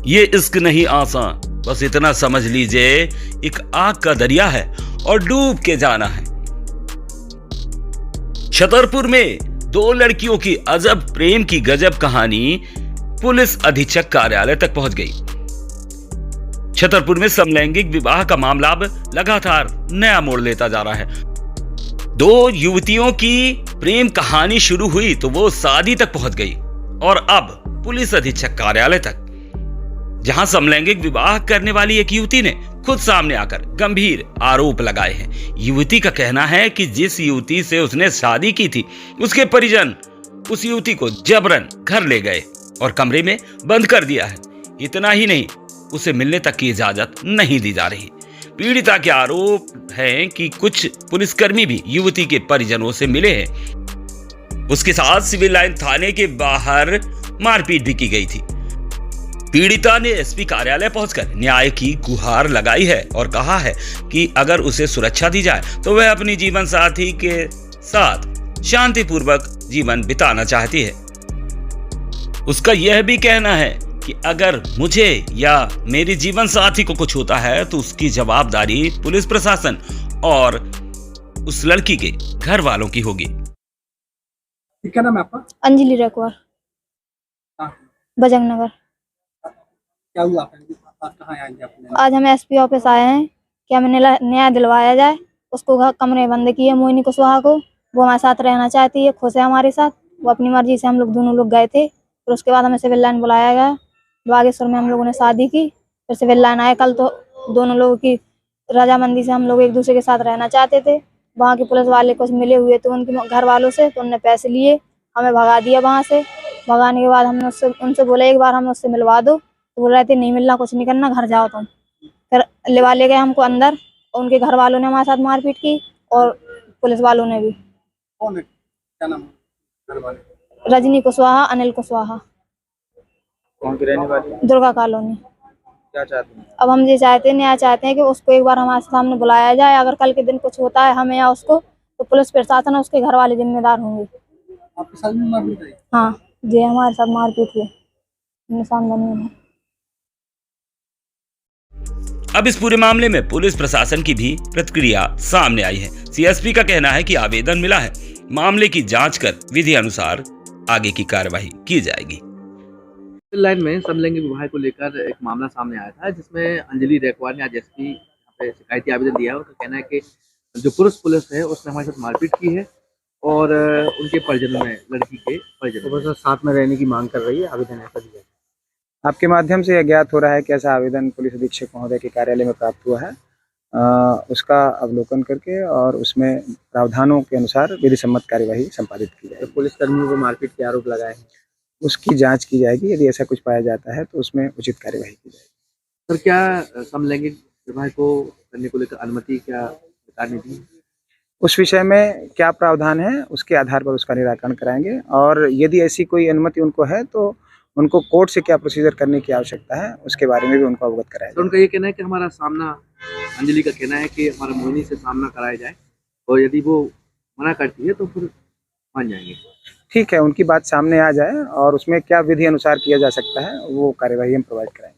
ये इश्क नहीं आसान, बस इतना समझ लीजिए एक आग का दरिया है और डूब के जाना है। छतरपुर में दो लड़कियों की अजब प्रेम की गजब कहानी पुलिस अधीक्षक कार्यालय तक पहुंच गई। छतरपुर में समलैंगिक विवाह का मामला अब लगातार नया मोड़ लेता जा रहा है। दो युवतियों की प्रेम कहानी शुरू हुई तो वो शादी तक पहुंच गई और अब पुलिस अधीक्षक कार्यालय तक, जहां समलैंगिक विवाह करने वाली एक युवती ने खुद सामने आकर गंभीर आरोप लगाए हैं। युवती का कहना है कि जिस युवती से उसने शादी की थी उसके परिजन उस युवती को जबरन घर ले गए और कमरे में बंद कर दिया है। इतना ही नहीं, उसे मिलने तक की इजाजत नहीं दी जा रही। पीड़िता के आरोप है कि कुछ पुलिसकर्मी भी युवती के परिजनों से मिले हैं। उसके साथ सिविल लाइन थाने के बाहर मारपीट भी की गई थी। पीड़िता ने एसपी कार्यालय पहुंचकर न्याय की गुहार लगाई है और कहा है कि अगर उसे सुरक्षा दी जाए तो वह अपनी जीवन साथी के साथ शांतिपूर्वक जीवन बिताना चाहती है। उसका यह भी कहना है कि अगर मुझे या मेरे जीवन साथी को कुछ होता है तो उसकी जवाबदारी पुलिस प्रशासन और उस लड़की के घर वालों की होगी। क्या नाम है आपका? अंजलि रकवार, बजंग नगर। क्या हुआ? आज कहाँ आए थे आपने? आज हम एसपी ऑफिस आए हैं कि हमें न्याय दिलवाया जाए। उसको कमरे बंद किए मोहिनी कुशवाहा को, वो हमारे साथ रहना चाहती है, खुश है हमारे साथ। वो अपनी मर्जी से, हम लोग दोनों लोग गए थे। फिर उसके बाद हमें सिविल लाइन बुलाया गया। बागेश्वर में हम लोगों ने शादी की, फिर सिविल लाइन आए कल। तो दोनों लोगों की रजामंदी से हम लोग एक दूसरे के साथ रहना चाहते थे। वहाँ के पुलिस वाले कुछ मिले हुए तो उनके घर वालों से, तो उनने पैसे लिए, हमें भगा दिया वहाँ से। भगाने के बाद हमने उनसे बोला एक बार हमें उससे मिलवा दो, तो बोल रहे थे नहीं मिलना, कुछ नहीं करना, घर जाओ तुम। फिर ले गए हमको अंदर और उनके घर वालों ने हमारे साथ मारपीट की और पुलिस वालों ने भी। कौन है? क्या नाम है घर वाले? रजनी कुशवाहा, अनिल कुशवाहा। कौन की रहने वाली है? दुर्गा कॉलोनी। क्या चाहते हैं? अब हम ये चाहते हैं, न्याय चाहते हैं कि उसको एक बार हमारे सामने बुलाया जाए। अगर कल के दिन कुछ होता है हमें या उसको, तो पुलिस प्रशासन और उसके घर वाले जिम्मेदार होंगे। आपके साथ में मारपीट हुई? हाँ जी, हमारे साथ मारपीट हुई, निशान बने हैं। अब इस पूरे मामले में पुलिस प्रशासन की भी प्रतिक्रिया सामने आई है। सीएसपी का कहना है कि आवेदन मिला है, मामले की जांच कर विधि अनुसार आगे की कार्यवाही की जाएगी। लाइन में समलैंगिक विवाह को लेकर एक मामला सामने आया था, जिसमें अंजलि रकवार ने आज एसपी पे शिकायती आवेदन दिया है। उसका कहना है कि जो पुलिस है उसने हमारे साथ मारपीट की है और उनके परिजनों में, लड़की के परिजनों में साथ में रहने की मांग कर रही है। आवेदन ऐसा दिया आपके माध्यम से यह ज्ञात हो रहा है कि ऐसा आवेदन पुलिस अधीक्षक महोदय के कार्यालय में प्राप्त हुआ है। उसका अवलोकन करके और उसमें प्रावधानों के अनुसार विधि सम्मत कार्यवाही संपादित की जाएगी। तो पुलिसकर्मियों को मारपीट के आरोप लगाए हैं, उसकी जांच की जाएगी। यदि ऐसा कुछ पाया जाता है तो उसमें उचित कार्यवाही की जाएगी। सर, क्या समलैंगिक विवाह को करने को लेकर अनुमति क्या सरकार ने दी? उस विषय में क्या प्रावधान है उसके आधार पर उसका निराकरण कराएंगे और यदि ऐसी कोई अनुमति उनको है तो उनको कोर्ट से क्या प्रोसीजर करने की आवश्यकता है उसके बारे में भी उनको अवगत कराया तो उनका ये कहना है कि हमारा सामना, अंजलि का कहना है कि हमारा मोहिनी से सामना कराया जाए और यदि वो मना करती है तो फिर मान जाएंगे। ठीक है, उनकी बात सामने आ जाए और उसमें क्या विधि अनुसार किया जा सकता है वो कार्यवाही हम प्रोवाइड कराएंगे।